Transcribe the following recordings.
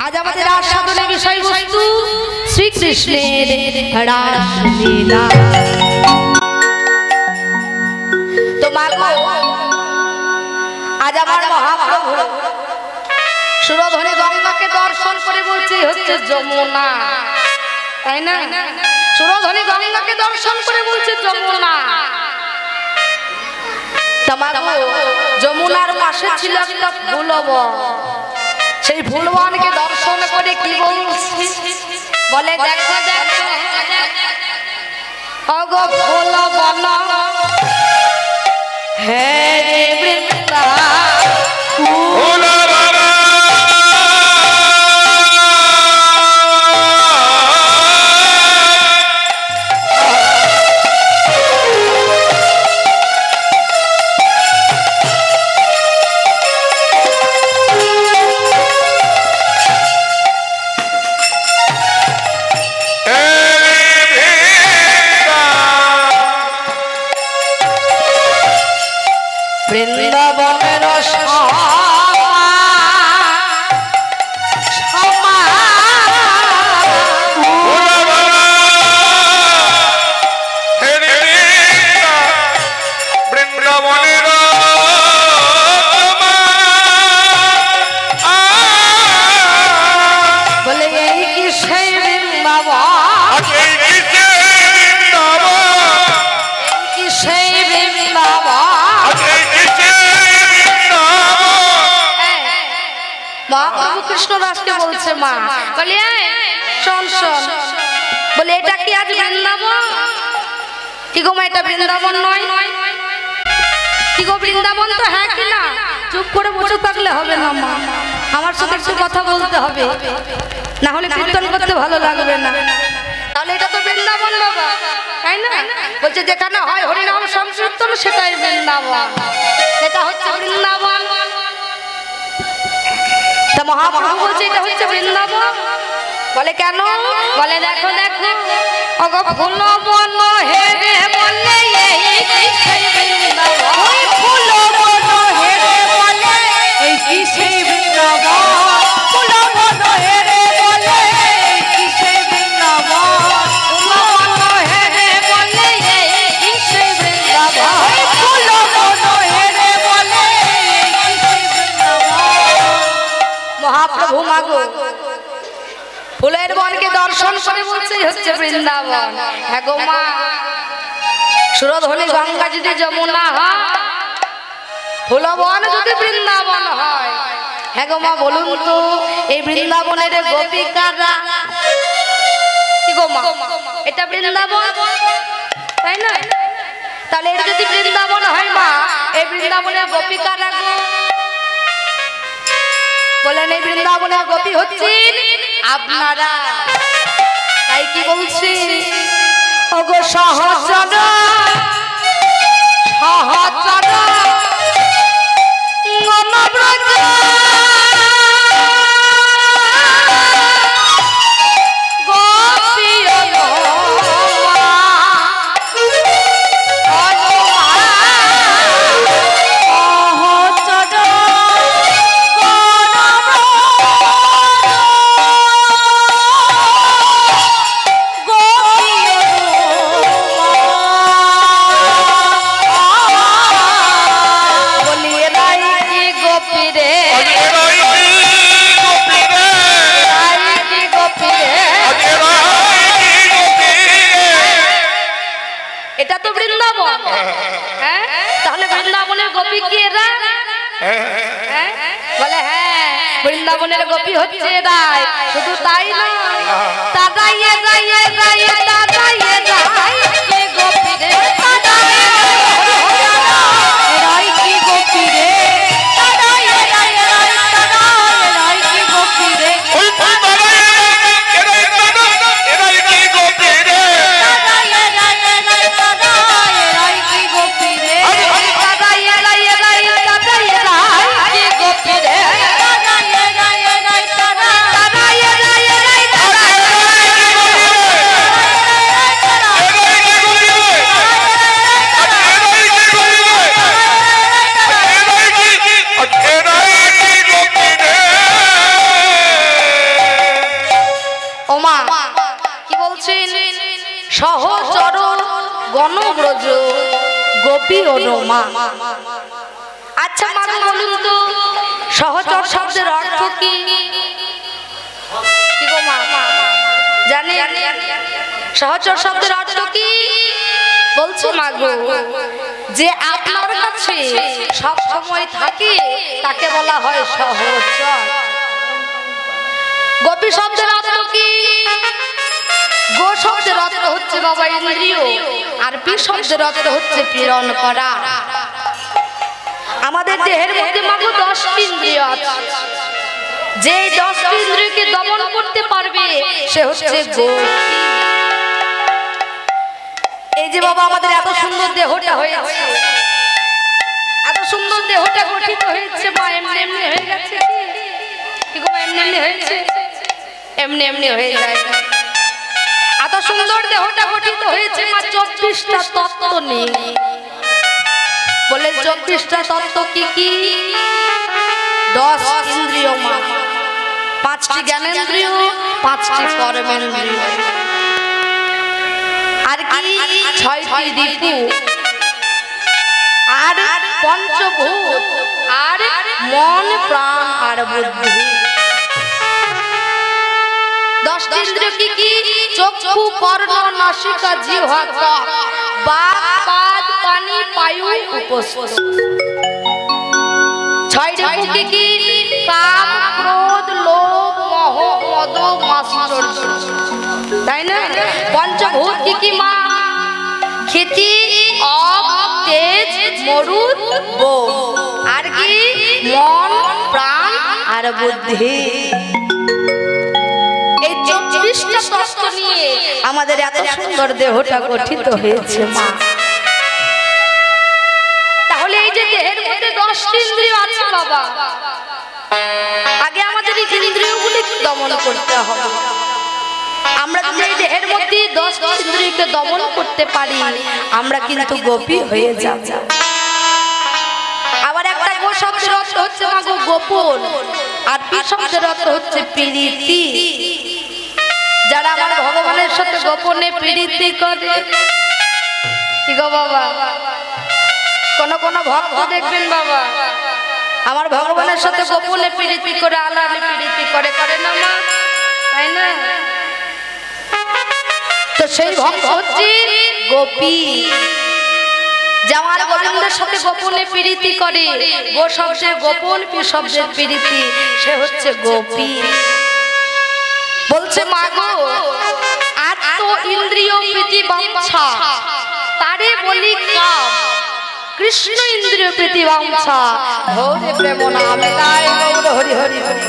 আজ আমাদের আস্বাদনের বিষয়বস্তু শ্রীকৃষ্ণের রাসলীলা। তো মাগো, আজ আমার মহাপ্রভু সুরধনী গঙ্গাকে দর্শন করে বলছে হচ্ছে যমুনা, তাই না? সুরধনী গঙ্গাকে দর্শন করে বলছে যমুনা। যমুনার পাশে ছিল একটা ফুলবন, সেই ফুলবনকে দর্শন করে কি বলছে? বলে দেখো দেখো ওগো ফুলবন, হে বৃন্দাবন বৃন্দাবনের বলে এই কি সেই বৃন্দাবন, কি সেই বৃন্দাবন। মা প্রভু কৃষ্ণ দাসকে বলছে, মা বলে শোন শোন, বলে এটা কি আজ বৃন্দাবন? কি গো মা, এটা বৃন্দাবন নয়? কি গো বৃন্দাবন তো হ্যাঁ কি না? চুপ করে বসে থাকলে হবে না মা, আমার সাথে একটু কথা বলতে হবে, না হলে কীর্তন করতে ভালো লাগবে না। তাহলে এটা তো বৃন্দাবন বাবা, তাই না? বলছে যেখানে হয় হরিনাম সংকীর্তন সেটাই বৃন্দাবন, এটা হচ্ছে বৃন্দাবন। তা মহাপ্রভু বলছে এটা হচ্ছে বৃন্দাবন। বলে কেন? বলে দেখো দেখো ওগো ফুলবন হে রে, বলে এই কি সেই বৃন্দাবন, ওই ফুলবন হে রে, বলে এই কি সেই বৃন্দাবন, ফুলবন হে রে, বলে এই কি সেই বৃন্দাবন, ফুলবন হে রে, বলে এই কি সেই বৃন্দাবন, ওই ফুলবন হে রে, বলে এই কি সেই বৃন্দাবন। মহাপ্রভু মাগো ফুলের বনকে দর্শন করে বলছে হচ্ছে বৃন্দাবন। হ্যাঁ গো মা, সুরধনী গঙ্গা যদি যমুনা হয়, ফুলবন যদি বৃন্দাবন হয়, হ্যাঁ গো মা বলুন তো এই বৃন্দাবনের গোপিকারা কি গো মা, এটা বৃন্দাবন তাই না? তাহলে এটা যদি বৃন্দাবন হয় মা, এই বৃন্দাবনের গোপিকারা গো, বলেন এই বৃন্দাবনের গোপী হচ্ছেন আপনারা। তাই কি বলছি ওগো সহচর সহচর মনব্রজ গোপী বলে হ্যাঁ বৃন্দাবনের গোপী হচ্ছে রায়। শুধু তাই নয়, তাদাইয়ে যাইয়ে যাইয়ে তাদাইয়ে যাই কে গোপী রে, তাদাইয়ে রায় কি গোপী রে, তাদাইয়ে যাইয়ে রায় তাদাইয়ে রায় কি গোপী রে, ওই তাদাইয়ে রায় কি গোপী রে, তাদাইয়ে যাইয়ে রায় তাদাইয়ে রায় কি গোপী রে, তাদাইয়ে যাইয়ে রায় তাদাইয়ে রায় কি গোপী রে, তাদাইয়ে যাইয়ে রায় তাদাইয়ে যাইয়ে রায় তাদাইয়ে গোপী অনুমা। আচ্ছা মা বলুন তো সহচর শব্দের অর্থ কি? কি গো মা জানেন সহচর শব্দের অর্থ কি? বলছো মা গো, যে আপনার কাছে সব সময় থাকে তাকে বলা হয় সহচর। গোপী শব্দের অর্থ কি? গো শব্দের অর্থ হচ্ছে বাবা ইন্দ্রিয়, আর পি শব্দের অর্থ হচ্ছে পীড়ন করা। আমাদের দেহের মধ্যে মাগো 10টি ইন্দ্রিয় আছে, যে 10টি ইন্দ্রিয়কে দমন করতে পারবে সে হচ্ছে গোপী। এই যে বাবা আমাদের এত সুন্দর দেহটা হয়েছে, এত সুন্দর দেহটা গঠিত হয়েছে মা, এমনি এমনি হয়ে গেছে কি গো? এমনি এমনি হয়েছে, এমনি এমনি হয়ে যায়। এত সুন্দর দেহটা গঠিত হয়েছে মা 24টা তত্ত্ব নিয়ে। বলে 24টা তত্ত্ব কি কি? 10 ইন্দ্রিয় মা, 5টি জ্ঞানেন্দ্রিয়, 5টি কর্মেন্দ্রিয়, আর কি 6টি রিপু, আর পঞ্চভূত, আর মন প্রাণ আর বুদ্ধি। 10টি ইন্দ্রিয় কি কি? চক্ষু, কর্ণ, নাসিকা, জিহ্বা, ত্বক, বাক, পাদ, পানি, বায়ু, উপস্থ। 6 রিপু কি কি? কাম, ক্রোধ, লোভ, মোহ, মদ, মাৎসর্য, তাই না? পঞ্চভূত কি কি মা? ক্ষিতি, অপ, তেজ, মরুদ, বোম, আর কি মন, প্রাণ আর বুদ্ধি। এই 24টা তত্ত্ব নিয়ে আমাদের এত সুন্দর দেহটা গঠিত হয়েছে মা। তাহলে এই যে দেহের মধ্যে 10টি ইন্দ্রিয় আছে বাবা, আগে আমাদের এই ইন্দ্রিয়গুলি দমন করতে হবে। আমরা যদি এই দেহের মধ্যে 10টি ইন্দ্রিয়কে দমন করতে পারি আমরা কিন্তু গোপী হয়ে যাব। আবার একটা গো শব্দের অর্থ হচ্ছে মা গো গোপন, আর পি শব্দের অর্থ হচ্ছে প্রীতি। যারা আমার ভগবানের সাথে গোপনে প্রীতি করে, কি গো বাবা? কোন কোন ভক্ত দেখবেন বাবা আমার ভগবানের সাথে গোপনে প্রীতি করে, আলাদা প্রীতি করে, করে না মা, তাই না? তো সেই ভক্ত হচ্ছে গোপী। যে আমার গোবিন্দের সাথে গোপনে প্রীতি করে, গো শব্দের গোপন, পি শব্দের প্রীতি, সে হচ্ছে গোপী। বলছে মা গো আত্ম ইন্দ্রিয় প্রীতি বাঞ্ছা তারে বলি কাম, কৃষ্ণ ইন্দ্রিয় প্রীতি বাঞ্ছা ধরে প্রেম নামে গায় গৌর হরি হরি হরি।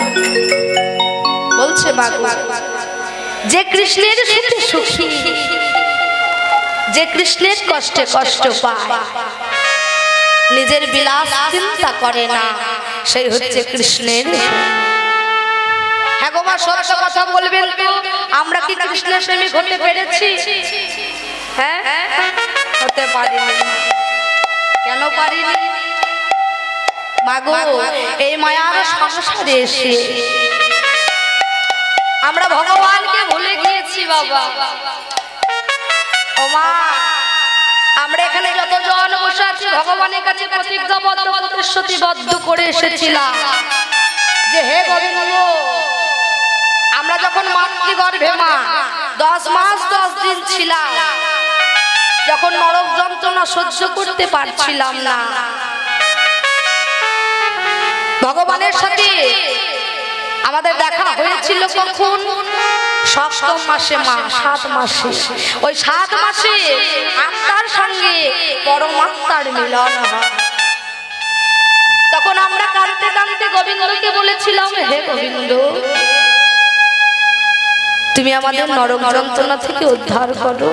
বলছে মা গো যে কৃষ্ণের সুখে সুখী, যে কৃষ্ণের কষ্টে কষ্ট পায়, নিজের বিলাস চিন্তা করে না, সেই হচ্ছে কৃষ্ণের। হ্যাঁ গো মা সত্য কথা বলবেন তো, আমরা কি কৃষ্ণের প্রেমিক হতে পেরেছি? হ্যাঁ হতে পারিনি। কেন পারিনি মা গো? এই মায়ার সংসারে এসে আমরা ভগবানকে ভুলে গিয়েছি বাবা। ও মা, আমরা এখানে যতজন বসে আছি ভগবানের কাছে প্রতিজ্ঞাবদ্ধ প্রতিশ্রুতিবদ্ধ করে এসেছিলাম যে হে গোবিন্দ, আমরা যখন মাতৃগর্ভে মা 10 মাস 10 দিন ছিলাম, যখন নরক যন্ত্রণা সহ্য করতে পারছিলাম না, ভগবানের সাথে আমাদের দেখা হয়েছিল কখন? 7ম মাসে মা, 7 মাসে। ওই 7 মাসে আত্মার সঙ্গে পরমাত্মার মিলন হয়। তখন আমরা কাঁদতে কাঁদতে গোবিন্দকে বলেছিলাম হে গোবিন্দ, তুমি আমাদের নরক যন্ত্রণা থেকে উদ্ধার করো।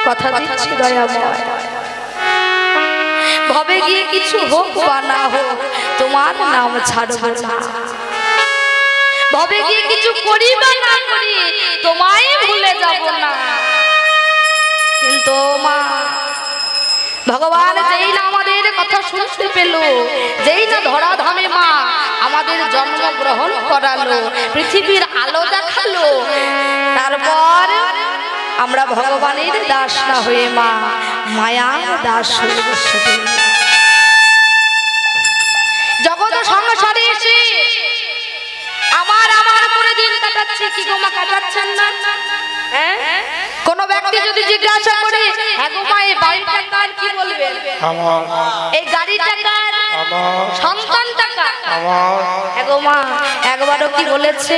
কথা দিচ্ছি দয়াময়, ভবে গিয়ে কিছু হোক বা না হোক তোমার নাম ছাড়ব না। ভবে গিয়ে কিছু করি বা না করি তোমায় ভুলে যাব না। কিন্তু মা ভগবান যেই না আমাদের কথা শুনতে পেল, যেই না ধরাধামে মা আমাদের জন্মগ্রহণ করালো, পৃথিবীর আলো দেখালো, তারপর আমরা ভগবানের দাস না হয়ে মা মায়ার দাস হয়ে বসে জগৎ সংসারে এসে আমার আমার করে দিন কাটাচ্ছে কি গো মা কাটাচ্ছেন না হ্যাঁ কোন ব্যক্তি যদি জিজ্ঞাসা করে হ্যাঁ গো মা এই বাড়িটা কার কি বলবে আমার এই গাড়িটা কার আমার সন্তানটা কার আমার হ্যাঁ গো মা একবারও কি বলেছে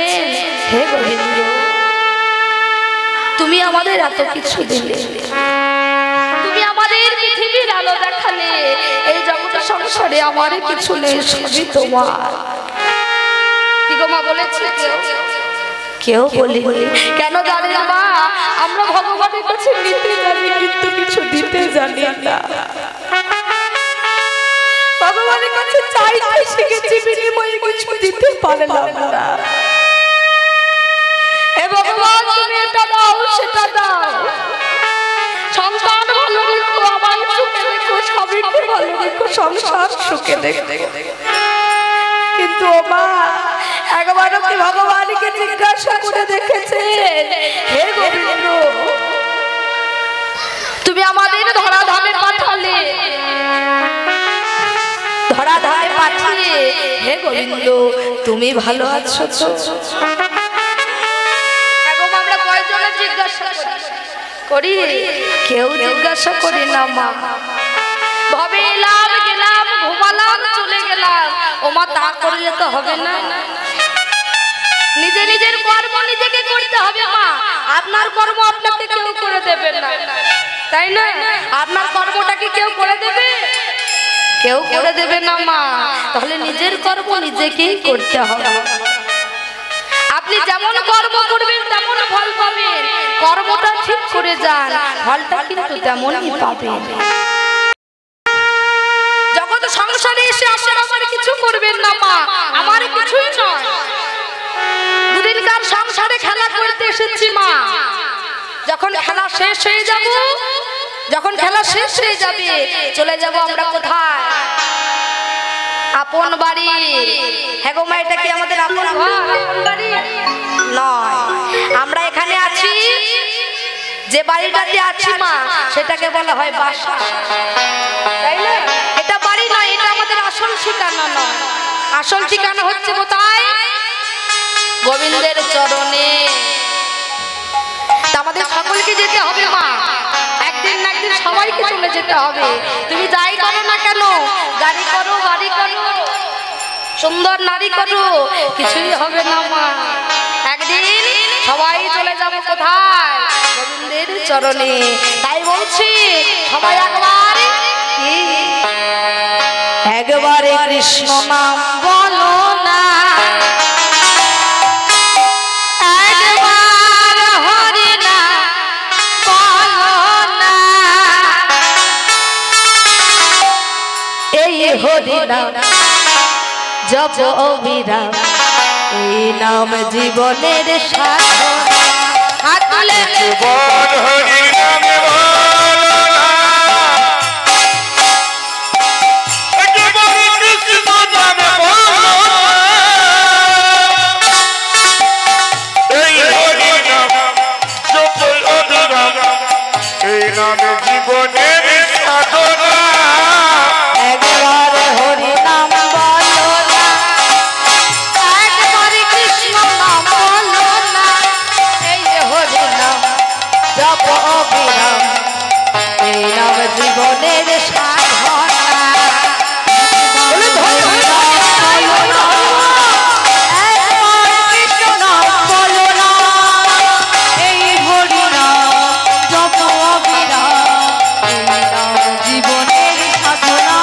হে গোবিন্দ তুমি আমাদের এত কিছু দিলে তুমি আমাদের পৃথিবীর আলো দেখালে এই জগৎ সংসারে আমার কিছু নেই সবই তোমার কি গো মা বলেছে কেউ বলি কেন জানেন মা আমরা ভগবানের কাছে নিতে জানি কিন্তু কিছু দিতে জানি না ভগবানের কাছে চাইতে শিখেছি বিনিময়ে কিছু দিতে পারলাম না হে ভগবান তুমি এটা দাও সেটা দাও সন্তান ভালো রেখো আমার সুখে রেখো স্বামীকে ভালো রেখো সংসার সুখে রেখো কিন্তু মা একবারও কি ভগবানকে জিজ্ঞাসা করে দেখেছে হে গোবিন্দ তুমি আমাদের ধরাধামে পাঠালে ধরাধামে পাঠিয়ে হে গোবিন্দ তুমি ভালো আছো তো আমরা কয়জনে জিজ্ঞাসা করি কেউ জিজ্ঞাসা করি না মা ভাবে এলাম গেলাম ঘুমালাম চলে গেলাম ও মা তা করলে তো হবে না নিজে নিজের কর্ম নিজেকে করতে হবে মা আপনার কর্ম আপনাকে কেউ করে দেবে না তাই না আপনার কর্মটা কি কেউ করে দেবে কেউ করে দেবে না মা তাহলে নিজের কর্ম নিজেকেই করতে হবে আপনি যেমন কর্ম করবেন তেমন ফল পাবেন কর্মটা ঠিক করে যান ফলটা কিন্তু তেমনই পাবেন জগৎ সংসারে এসে আপনারা আমার কিছু করবেন না মা আমার কিছুই নয় দুদিনকার সংসারে খেলা করতে এসেছি মা যখন খেলা শেষ হয়ে যাবে চলে যাব আমরা কোথায় আপন বাড়ি হ্যাঁ গো মা এটা কি আমাদের আপন ঘর আপন বাড়ি নয় আমরা এখানে আছি যে বাড়িটাতে আছি মা সেটাকে বলা হয় বাসা তাই না এটা বাড়ি নয় এটা আমাদের আসল ঠিকানা নয় আসল ঠিকানা হচ্ছে কোথায় গোবিন্দের চরণে আমাদের সকলকে যেতে হবে মা একদিন না একদিন সবাইকে চলে যেতে হবে তুমি যাই করো না কেন গাড়ি করো বাড়ি করো সুন্দর নারী করো কিছুই হবে না মা একদিন সবাই চলে যাবে কোথায় গোবিন্দের চরণে তাই বলছি সবাই একবারে কৃষ্ণ নাম বলো না জপ অবিরাম এই নাম জীবনের সাধনা হাত তুলে জীবন হরি নাম বলো না একবারে কৃষ্ণ নাম বলো এই হরি নাম জপ অবিরাম এই নাম জীবনের সাধনা একবারে হরি নাম জীবনের সাধনা কৃষ্ণ নাম বলো না এই হরি নাম জপ অবিরাম জীবনের সাধনা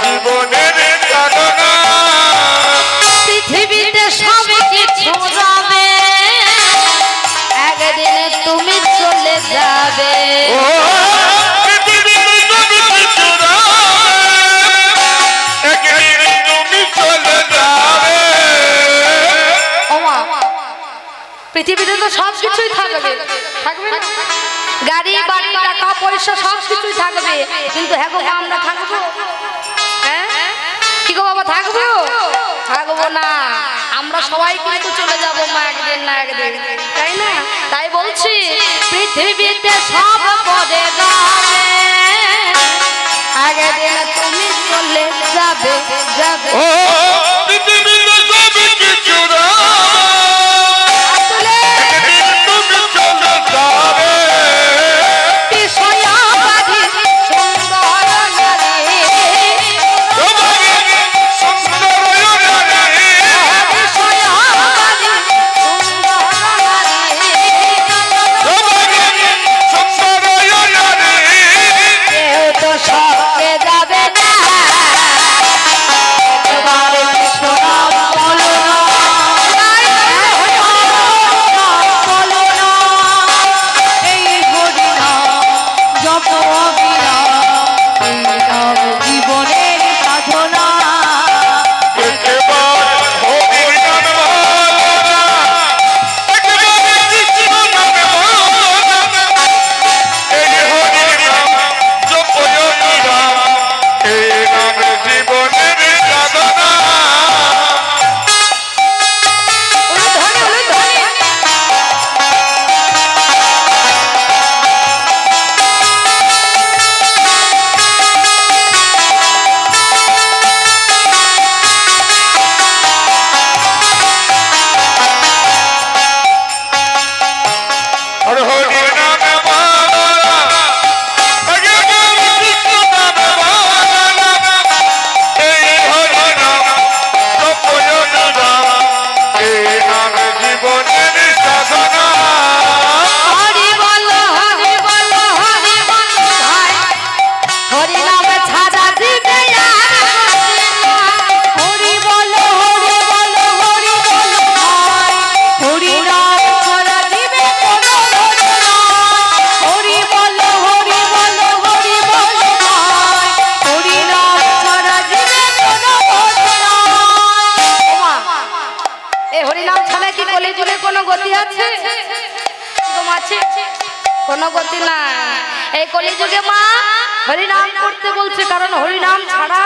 জীবনের সাধনা যাবে পৃথিবীতে তো সব কিছুই থাকবে থাকবে না গাড়ি বাড়ি টাকা পয়সা সব কিছুই থাকবে কিন্তু হ্যাঁ গো আমরা থাকবো হ্যাঁ কি গো বাবা থাকবো থাকবো না আমরা সবাই কিন্তু চলে যাব মা একদিন না একদিন তাই না তাই বলছি পৃথিবীতে সব পড়ে যাবে আগে দিন তুমি চলে যাবে যাবে ও পৃথিবীতে সব কিছু কোনো গতি না এই কলিযুগে মা হরিনাম করতে বলছে কারণ হরিনাম ছাড়া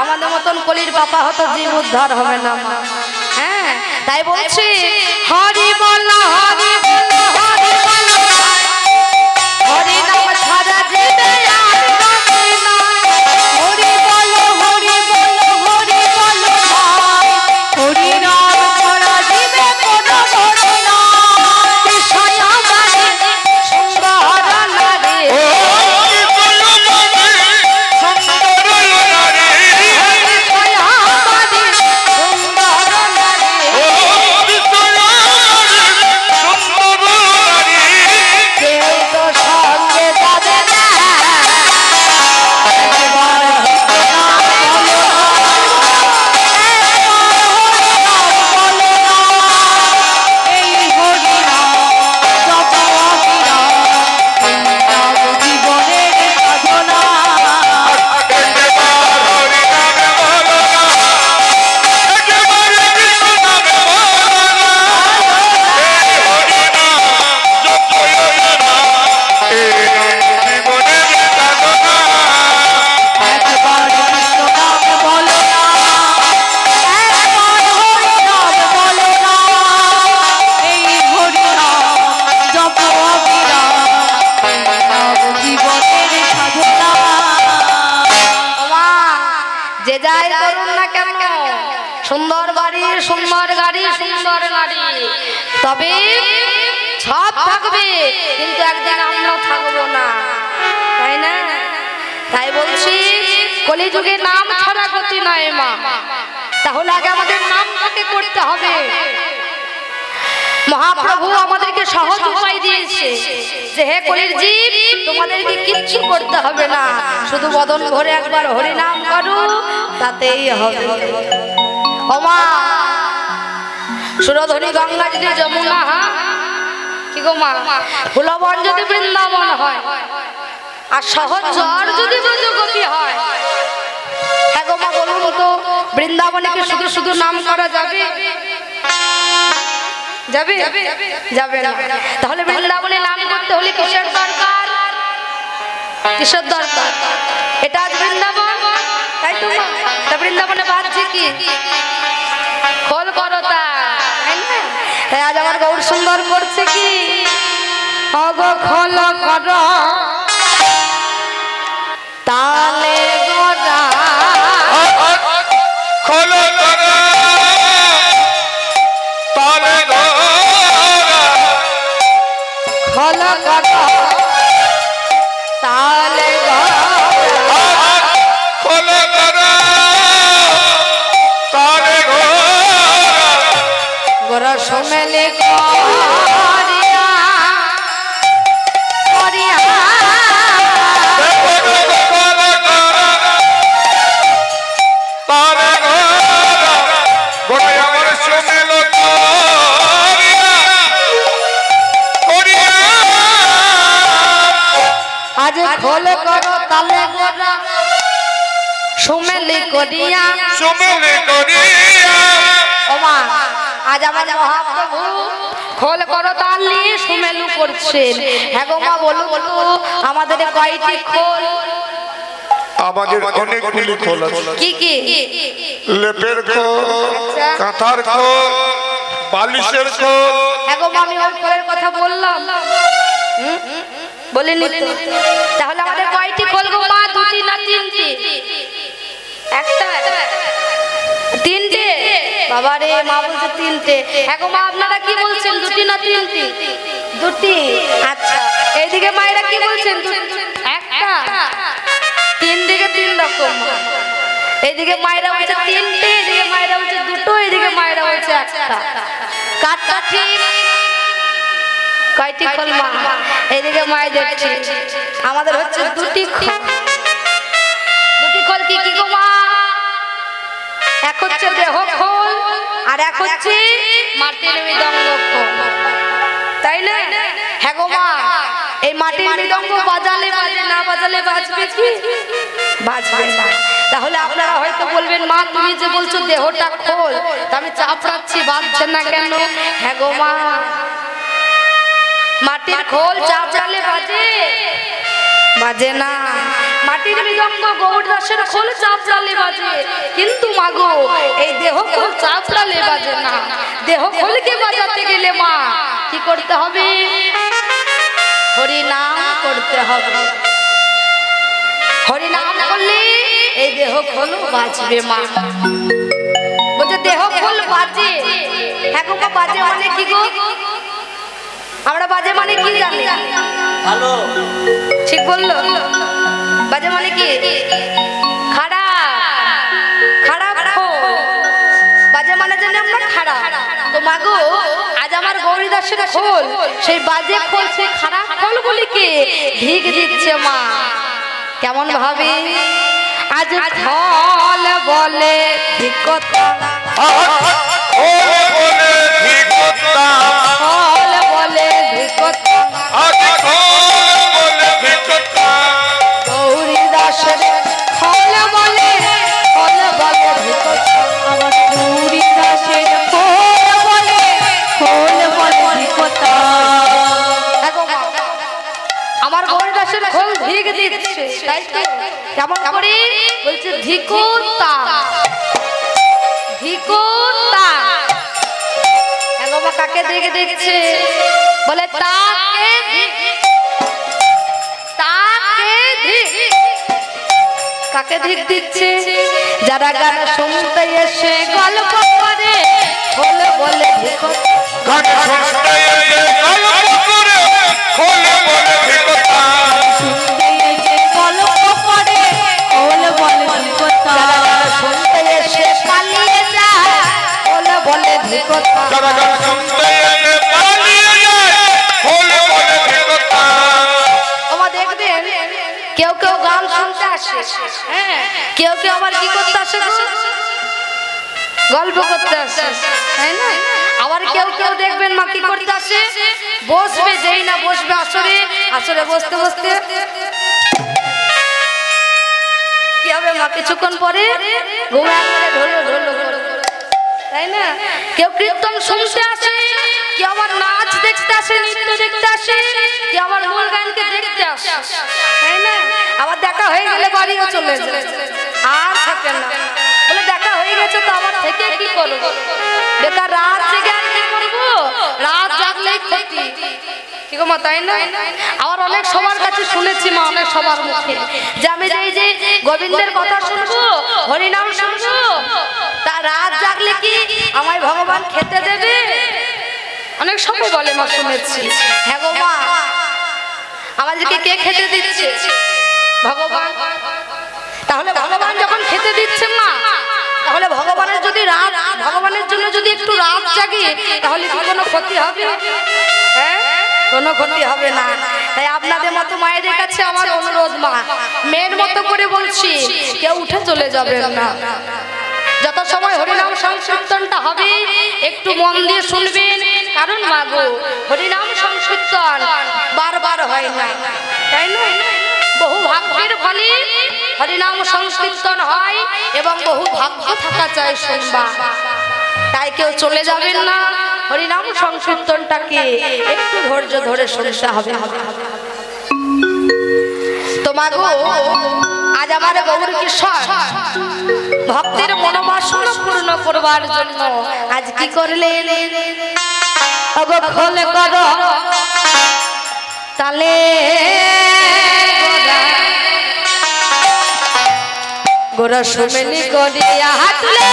আমাদের মতন কলির পাপা হতো জীব উদ্ধার হবে না হ্যাঁ তাই বলছি হরি বল হরি বল হরি বল হরিনাম ছাড়া জীবে আর গতি নাই হরি বল হরি বল হরি বল হরিনাম ছাড়া জীবে কোনো গতি নাই বিষয় সুন্দর বাড়ি সুন্দর গাড়ি সুন্দর গাড়ি তবে সব থাকবে কিন্তু একদিন আমরা থাকবো না তাই না তাই বলছি কলিযুগে নাম ছাড়া গতি নয় মা তাহলে আগে আমাদের নামটাকে করতে হবে মহাপ্রভু আমাদেরকে সহজ উপায় দিয়েছে যে হে কলির জীব তোমাদেরকে কিচ্ছু করতে হবে না শুধু বদন ভরে একবার হরি নাম করো তাতেই হবে ওমা সুরধনী গঙ্গা যদি যমুনা কি গো গো মা ফুলবন যদি বৃন্দাবন হয় আর সহজ জ্বর যদি ব্রজগোপী হয়, হ্যাঁ গো মা বলুন তো বৃন্দাবনে কি শুধু শুধু নাম করা যাবে? যাবে যাবে না। তাহলে বৃন্দাবনে নাম করতে হলে কিসের দরকার? কিসের দরকার? এটা আজ বৃন্দাবন, তাই তো মা? তা বৃন্দাবনে বাজছে কি? খোল করতা, তাই আজ আমার গৌর সুন্দর করছে কি? অগো খোল কর তালে গোরা, খোল কর তালে গোরা, খোল কর তালে গোরা, খোল কর তালে গোরা, গোরা সমেলে করিয়া করিয়া আজ খোল করো তালে গোরা সুমেলি করিয়া সুমেলি করিয়া। ও মা আজ আমার মহাপ্রভু খোল করো তালি সুমেলু করছেন। হ্যাঁ গো মা বলো বলো আমাদের কয়টি খোল? আমাদের অনেকগুলি খোল আছে। কি কি? লেপের খোল, কাঁথার খোল, বালিশের খোল। হ্যাঁ গো মা আমি ওই খোলের কথা বললাম, বলিনি তো? তাহলে আমাদের কয়টি খোল গো মা? দুটি না তিনটি? একটা তিনটে? বাবা রে মা বলছে তিনটে। হ্যাঁ গো মা আপনারা কি বলছেন দুটি না তিনটি? দুটি। আচ্ছা এইদিকে মায়েরা কি বলছেন? একটা। তিন দিকে তিন রকম। এইদিকে মায়েরা বলছে তিনটে, এদিকে মায়েরা বলছে দুটো, এদিকে মায়েরা বলছে একটা। কাটটা ঠিক? কয়টি খোল মা? এইদিকে মায়ের দেখছি আমাদের হচ্ছে দুটি খোল। দুটি খোল কি কি গো মা? এক হচ্ছে দেহ খোল আর এক হচ্ছে মাটির মৃদঙ্গ খোল, তাই না? হ্যাঁ গো মা এই মাটির মৃদঙ্গ বাজালে বাজে, না বাজালে বাজবে কি? বাজবে না। তাহলে আপনারা হয়তো বলবেন মা তুমি যে বলছো দেহটা খোল, তা আমি চাপড়াচ্ছি বাজছে না কেন? হ্যাঁ গো মা মাটির খোল চাপড়ালে বাজে? বাজে না। মাটির মৃদঙ্গ গৌরদাসের খোল চাপড়ালে বাজে, কিন্তু মাগো এই দেহ খোল চাপড়ালে বাজে না। দেহ খোলকে বাজাতে গেলে মা কি করতে হবে? হরি নাম করতে হবে। হরি নাম করলে এই দেহ খোল বাজবে মা। বলছে দেহ খোল বাজে। হ্যাঁ গো বাজে মানে কি গো? আমরা বাজে মানে কি জানি? ভালো ঠিক বললো? বাজে মানে কি? খারাপ, খারাপ খোল। বাজে মানে জানি আমরা খারাপ। তো মাগো আজ আমার গৌরীদাসের খোল, সেই বাজে খোল, সেই খারাপ খোলগুলিকে ঢিক দিচ্ছে মা। কেমন ভাবে? আজ খোল বলে ধিকতা, খোল বলে ধিকতা, খোল বলে ধিকতা, আজ খোল বলে ধিকতা, গৌরীদাসের খোল বলে ধিকতা, আমার গৌরীদাসের খোল বলে ধিকতা। আমার গৌরীদাসের খোল ধিক দিচ্ছে, তাই তো? কেমন করে বলছে? ধিকতা, ধিকতা। বাবা কাকে দেখে দেখছে? বলে তাকে তাকে ধিক। কাকে ধিক দিচ্ছে? যারা গান শুনতে এসে গল্প করে খোল বলে ধিকতা। গান শুনতে এসে গল্প করে খোল বলে ধিকতা, শুনতে এসে গল্প করে খোল বলে ধিকতা। যারা গান শুনতে এসে পালিয়ে যায় খোল বলে ধিকতা। যারা গান শুনতে এসে পালিয়ে যায় খোল বলে ধিকতা। আমার দেখবেন কেউ কেউ গান শুনতে আসে, কেউ কেউ আবার কি করতে আসে? গল্প করতে আসে, তাই না? আবার কেউ কেউ দেখবেন মা কি করতে আসে, বসবে, যেই না বসবে আসরে, আসরে বসতে বসতে কি হবে মা, কিছুক্ষণ পরে ঘুমায় ঢোলো ঢোলো, তাই না? কেউ কীর্তন শুনতে আসে, কেউ আবার নাচ দেখতে আসে, নৃত্য দেখতে আসে, কেউ আবার মূল গানকে দেখতে আসে, তাই না? আবার দেখা হয়ে গেলে বাড়িও চলে যায়, আর থাকে না। বলে দেখা হয়ে গেছে তো আবার থেকে কি করবো, বেকার রাত জেগে আর কি করবো, রাত জাগলেই ক্ষতি, কি গো মা, তাই না? আবার অনেক সবার কাছে শুনেছি মা, অনেক সবার মুখে, যে আমি যে গোবিন্দের কথা শুনবো, হরিনাম শুনবো, তা রাত জাগলে কি আমায় ভগবান খেতে দেবে? অনেক সময় বলে মা, শুনেছি। হ্যাঁ গো মা, আমাদেরকে কে খেতে দিচ্ছে? ভগবান। তাহলে ভগবান যখন খেতে দিচ্ছে মা, তাহলে ভগবানের যদি রাত, ভগবানের জন্য যদি একটু রাত জাগি, তাহলে কি কোনো ক্ষতি হবে? হ্যাঁ, কোনো ক্ষতি হবে না। তাই আপনাদের মতো মায়েদের কাছে আমার অনুরোধ মা, মেয়ের মতো করে বলছি, কেউ উঠে চলে যাবেন না। যত সময় হরিনাম সংকীর্তনটা হবে একটু মন দিয়ে শুনবেন, কারণ মা গো, হরিনাম সংকীর্তন বারবার হয় না, তাই না? বহু ভাগ্যের ফলে হরিনাম সংকীর্তন হয় এবং বহু ভাগ্য থাকা চাই শুনবা। তাই কেউ চলে যাবেন না, হরিনাম সংকীর্তনটাকে একটু ধৈর্য ধরে শুনতে হবে। তোমার গো, আজ আমার গৌর কিশোর ভক্তের মনোবাসনা পূর্ণ করবার জন্য আজ কি করলেন? ওগো খোলে করো তালে গোরা সুমেনি করিয়া হাতলে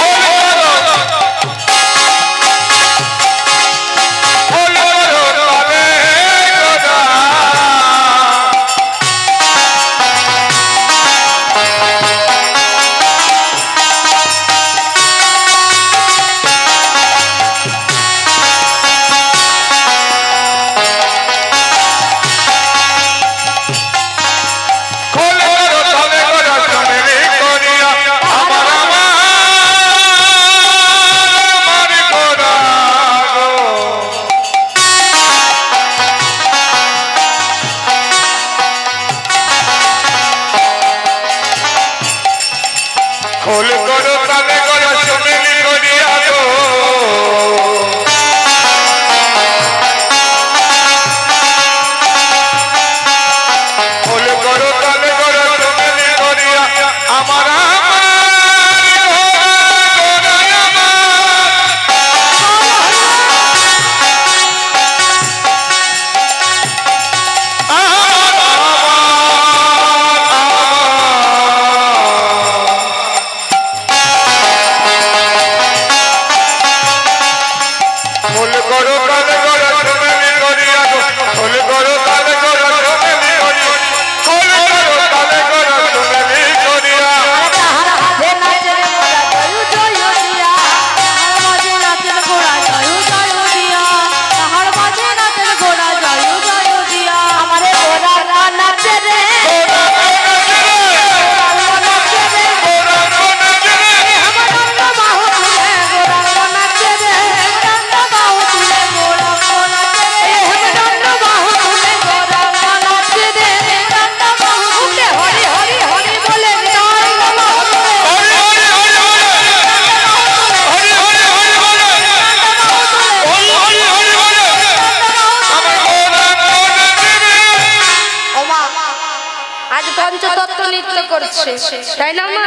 তাই না মা?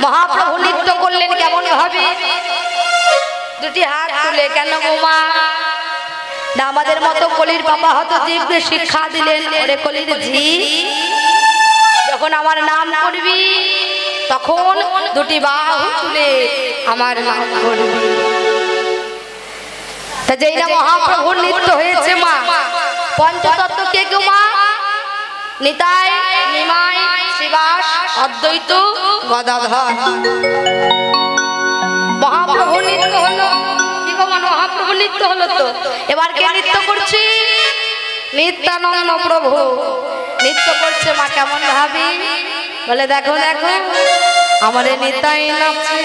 মহাপ্রভু নৃত্য করলেন কেমন ভাবে, দুটি হাত তুলে। কেন গো মা? না আমাদের মতো কলির বাবা হয়তো জীবকে শিক্ষা দিলেন, ওরে কলির জীব, যখন আমার নাম করবি তখন দুটি বাহু তুলে আমার নাম করবি। তা যেই না মহাপ্রভুর নৃত্য হয়েছে মা, পঞ্চতত্ত্ব কে গো মা? নিতাই, নিমাই, শ্রীবাস, অদ্বৈত, গদাধর। মহাপ্রভু নৃত্য হলো, কি গো মা? মহাপ্রভু নৃত্য হলো তো। এবার কে নৃত্য করছে? নিত্যানন্দ প্রভু নৃত্য করছে মা। কেমন ভাবি? বলে দেখো দেখো আমারে নিতাই নাচে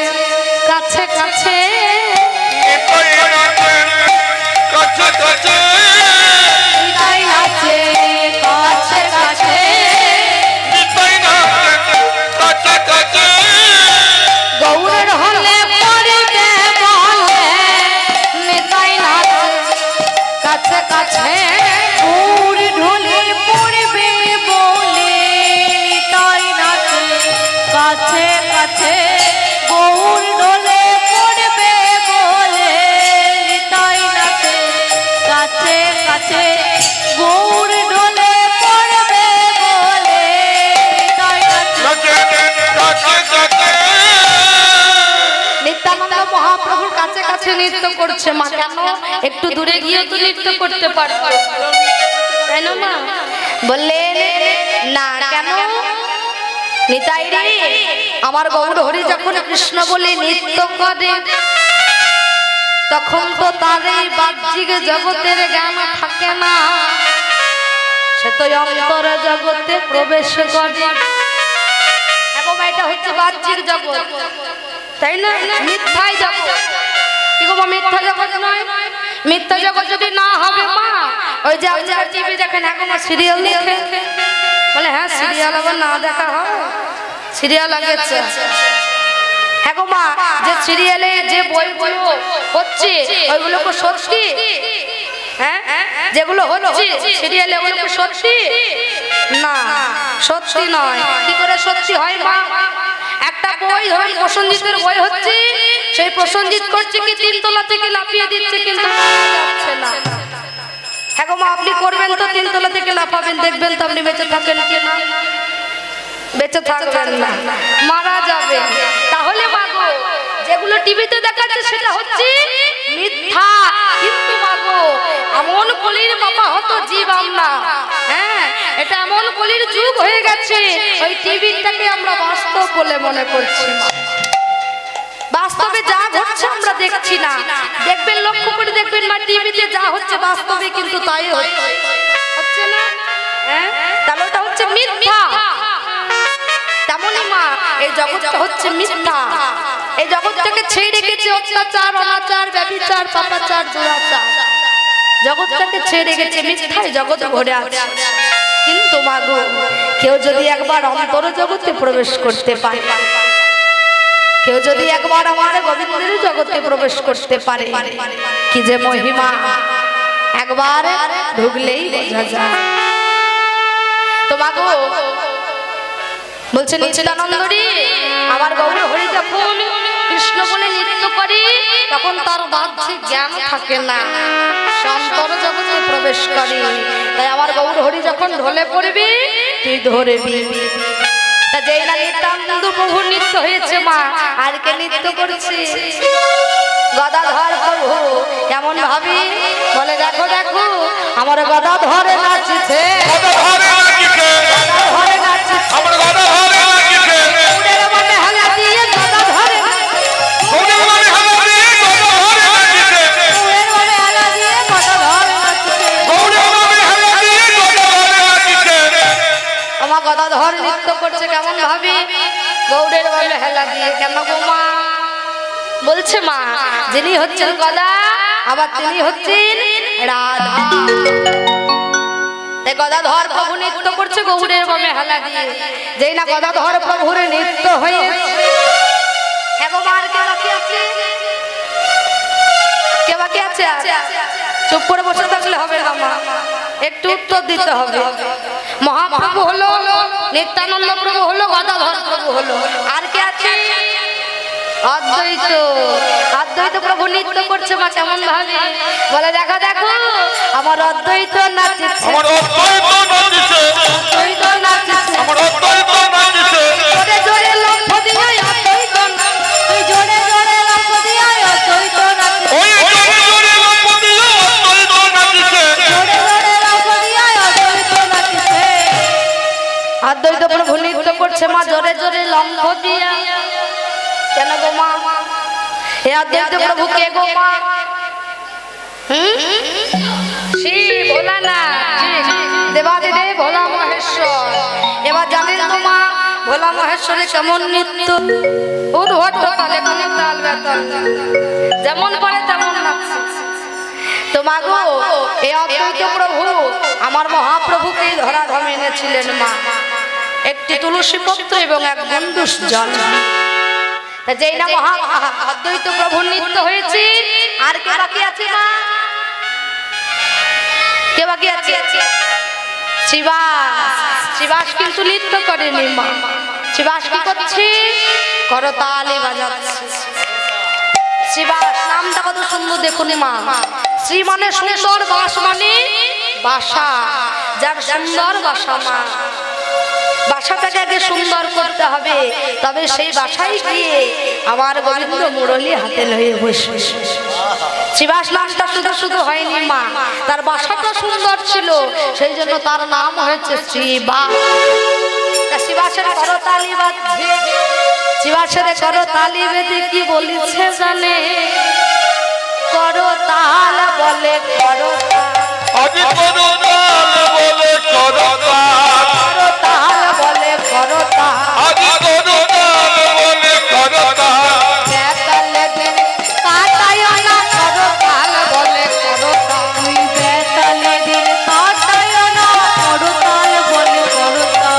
কাছে কাছে কাছে কাছে নিতাই নাচে কাছে কাছে কাছে কাছে গৌরের হলে পড়বে বলে নিতাই নাচে কাছে কাছে গৌর ঢোলে পড়বে বলে নিতাই নাচে কাছে কাছে গৌর ঢোলে পড়বে বলে নিতাই নাচে কাছে কাছে গৌর ঢোলে পড়বে বলে নিতাই নাচে নিত্যানন্দ মহাপ্রভুর কাছে কাছে নৃত্য করছে মা। কেন? একটু দূরে গিয়ে তো নৃত্য করতে পারবে, তাই না মা? বললেন না। কেন? নিতাই রে, আমার গৌর হরি যখন কৃষ্ণ বলে নৃত্য করে তখন তো তার এই বাহ্যিক জগতের জ্ঞান থাকে না, সে তো অন্তর জগতে প্রবেশ করে। এবং এটা হচ্ছে বাহ্যিক জগৎ, তাই না? মিথ্যাই জগৎ। কি গো মা, মিথ্যা জগৎ নয়? মিথ্যা জগৎ যদি না হবে মা, ওই যে আপনারা টিভি দেখেন এখন সিরিয়াল দেখে, বলে হ্যাঁ সিরিয়াল আবার না দেখা হয়, সিরিয়াল আগেছে। হ্যাঁ গো মা, যে সিরিয়ালে যে বইগুলো হচ্ছে ওইগুলো কি সত্যি? হ্যাঁ, যেগুলো হচ্ছে সিরিয়ালে ওগুলো কি সত্যি? না, সত্যি নয়। কি করে সত্যি হয় মা? একটা বই ধরুন প্রসেনজিতের বই হচ্ছে, সেই প্রসেনজিৎ করছে কি 3 তলা থেকে লাফিয়ে দিচ্ছে, কিন্তু যাচ্ছে না। হ্যাঁ গো মা, আপনি করবেন তো 3 তলা থেকে লাফাবেন, দেখবেন তো আপনি বেঁচে থাকেন কি না? বেঁচে থাকবেন না, মারা যাবে। তাহলে মাগো যেগুলো টিভিতে দেখাচ্ছে সেটা হচ্ছে মিথ্যা। কিন্তু মাগো এমন কলির বাবা হতো জীব আমরা, হ্যাঁ এটা এমন কলির যুগ হয়ে গেছে, ওই টিভিটাকে আমরা বাস্তব বলে মনে করছি। বাস্তবে যা ঘটছে আমরা দেখছি না। দেখবেন, লক্ষ্য করে দেখবেন মা, টিভিতে যা হচ্ছে বাস্তবে কিন্তু তাই হচ্ছে না। হ্যাঁ, তাহলে ওটা হচ্ছে মিথ্যা। তেমনই মা এই জগৎটা হচ্ছে মিথ্যা। এই জগৎটাকে ছেড়ে রেখেছে অত্যাচার, অনাচার, ব্যভিচার, পাপাচার, দুরাচার। জগৎটাকে ছেড়ে রেখেছে মিথ্যায় জগৎ ভরে আছে। কিন্তু মাগো কেউ যদি একবার অন্তর জগতে প্রবেশ করতে পারে, কেউ যদি একবার আমার গোবিন্দের জগতে প্রবেশ করতে পারে, কি যে মহিমা একবার ঢুকলেই বোঝা যায়। তো মাগো বলছে নিত্যানন্দ রে, আমার গৌর হরি যখন কৃষ্ণ বলে নৃত্য করে তখন তার বাহ্যিক জ্ঞান থাকে না, অন্তর জগতে প্রবেশ করে। তাই আমার গৌর হরি যখন ঢলে পড়বে তুই ধরবি। তা যেই না নিত্যানন্দ প্রভু নৃত্য হয়েছে মা, আর কে নৃত্য করছে? গদাধর প্রভু। কেমন ভাবি বলে, দেখো দেখো আমার গদাধরে নাচছে, গদাধরে নাচছে, আমার কথা হবে নাচছে, উড়ের মনে হালা দিয়ে গদাধরে ওরে মানে হবে গদাধরে নাচছে, উড়ের মনে হালা দিয়ে গদাধরে নাচছে, ওরে মানে হবে গদাধরে নাচছে। আমার গদাধর নৃত্য করছে কেমন ভাবি? গৌড়ের বলে হেলা দিয়ে। কেন গো মা? বলছে মা যিনি হচ্ছেন গদা, আবার তিনি হচ্ছেন রাধা। তাই গদাধর প্রভু নৃত্য করছে গৌড়ের বলে হেলা দিয়ে। যেই না গদাধর প্রভুর নৃত্য হয়েছে, হ্যাঁ গো মা, আর কে বাকি আছে? কে বাকি আছে? চুপ করে বসে থাকলে হবে না মা, একটু উত্তর দিতে হবে। মহাপ্রভু হলো, নিত্যানন্দ প্রভু হলো, গদাধর প্রভু হলো, আর কে আছে? অদ্বৈত। অদ্বৈত প্রভু নৃত্য করছে মা কেমন ভাবে? বলে দেখো দেখো আমার অদ্বৈত নাচছে, আমার অদ্বৈত নাচছে, অদ্বৈত নাচছে, আমার অদ্বৈত নাচছে, জোরে জোরে লক্ষ দিয়ে অদ্বৈত নাচছে, জোরে জোরে লক্ষ দিয়ে অদ্বৈত নাচছে, ওই জোরে জোরে লম্বদি অদ্বৈত নাচছে, জোরে জোরে লক্ষ দিয়ে অদ্বৈত নাচছে। অদ্বৈত প্রভু নৃত্য করছে মা জোরে জোরে লম্ব দিয়া। কেন গো মা? এ অদ্বৈত প্রভু কে গো মা? শ্রী ভোলানাথ, দেবাদিদেব ভোলা মহেশ্বর। এবার জানেন তো মা, ভোলা ভোলা মহেশ্বরী কেমন নৃত্য উদ্ভট তালে কোনো তাল বেতাল যেমন পারে তেমন নাচছে। তো মাগো এই অদ্বৈত প্রভু আমার মহাপ্রভুকে ধরা ধামে এনেছিলেন মা একটি তুলসী পত্র এবং এক বন্ধুস জল। যেই না মহা অদ্বৈত প্রভুর নৃত্য হয়েছে আর কে বাকি আছে মা? কে বাকি আছে? শিবাস। শিবাস কিন্তু নৃত্য করেনি মা। শিবাস কি করছে? করতালি বাজাচ্ছে। শিবাস নামটা কত সুন্দর দেখুন মা। শ্রী মানে সুন্দর, বাস মানে বাসা, যার সুন্দর বাসা মা। বাসাটাকে আগে সুন্দর করতে হবে, তবে সেই বাসায় গিয়ে আমার গোবিন্দ মুরলী হাতে লয়ে বসে। শিবাস নামটা শুধু শুধু হয়নি মা, তার বাসাটা সুন্দর ছিল, সেই জন্য তার নাম হয়েছে শিবাস। শিবাসের করতালি বাজছে, শিবাসের করতালি বেঁধে কি বলিছে জানে? করতাল বলে করতাল, আজি করতাল বলে করতাল, করতাল বলে করতাল, আজি করতাল বলে করতাল, বেতালে দিন কাটায় না করতাল বলে করতাল, তুই বেতালে দিন কাটায় না করতাল বলে করতাল,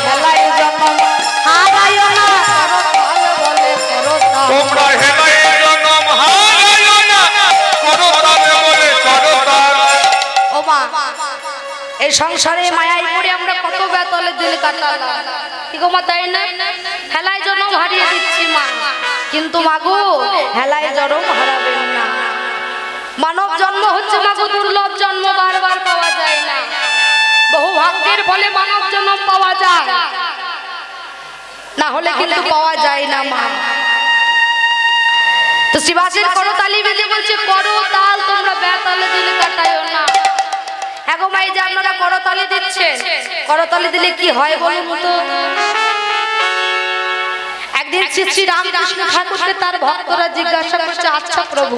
হেলাই যখন হারায় না করতাল বলে করতাল। তোমরা হেলাই জনম হারায় না করতাল বলে করতাল। ও মা, এই সংসারে মায়ায় পড়ে আমরা কত বেতালে দিল কাটালাম, কি গো মা, তাই না? হেলায় জনম হারিয়ে দিচ্ছি মা, কিন্তু মাগো হেলায় জনম হারাবেন না। মানব জন্ম হচ্ছে মাগো দুর্লভ জন্ম, বারবার পাওয়া যায় না। বহু ভাগ্যের ফলে মানব জন্ম পাওয়া যায়, না হলে কিন্তু পাওয়া যায় না মা। তো শিবাসের করতালি বেজে বলছে করতাল তোমরা বেতালে দিলে কাটায়ও না। এগো মাই যে আপনারা করতালি দিচ্ছেন, করতালি দিলে কি হয় বলুন তো? একদিন শ্রী শ্রী রামকৃষ্ণ ঠাকুরকে তার ভক্তরা জিজ্ঞাসা করছে, আচ্ছা প্রভু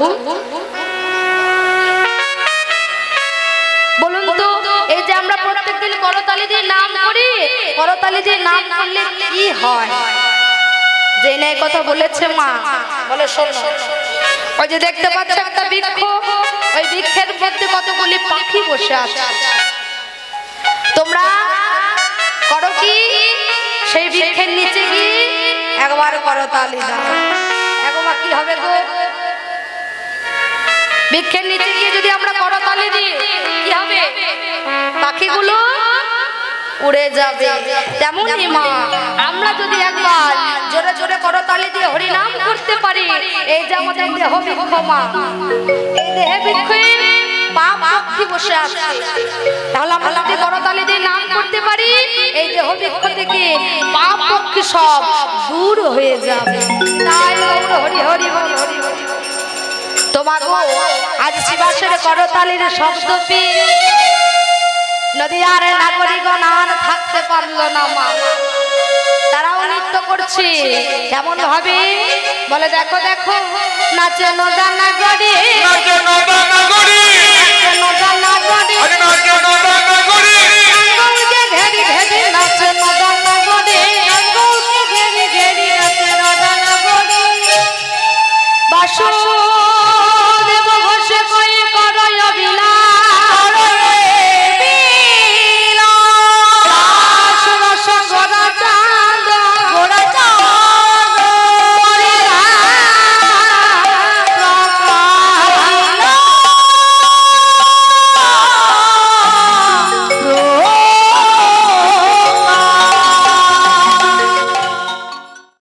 বলুন তো, এই যে আমরা প্রত্যেকদিন করতালি দিয়ে নাম করি, করতালি দিয়ে নাম করলে কি হয়? যে নাই কথা বলেছে মা, বলে শোনো, ওই যে দেখতে পাচ্ছ একটা বৃক্ষ, ওই বৃক্ষের মধ্যে কতগুলি পাখি বসে আছে, তোমরা করো কি? সেই বৃক্ষের নিচে গিয়ে একবার করতালি দাও। একবার কি হবে গো? বৃক্ষের নিচে গিয়ে যদি আমরা করতালি দিই কি হবে? পাখিগুলো উড়ে যাবে। তেমনই মা, আমরা যদি একবার জোরে জোরে করতালি দিয়ে হরি নাম করতে পারি, এই যে আমাদের দেহ বৃক্ষ মা, এই দেহে বৃক্ষে পাপ পক্ষী বসে আছে, তাহলে আমরা যদি করতালি দিয়ে নাম করতে পারি, এই দেহ বৃক্ষ থেকে পাপ পক্ষী সব দূর হয়ে যাবে। তাই হরি হরি হরি হরি হরি। তোমার আজ শিবাসের করতালির শব্দ পেয়ে নদীয়ার নাগরিকগণ আর থাকতে পারলো না মা, তারাও নৃত্য করছে। কেমন ভাবে বলে? দেখো দেখো, নাচে নদা নাগরি, নাচে নদা নাগরি, নাচে নদা নাগরি, আরে নাচে নদা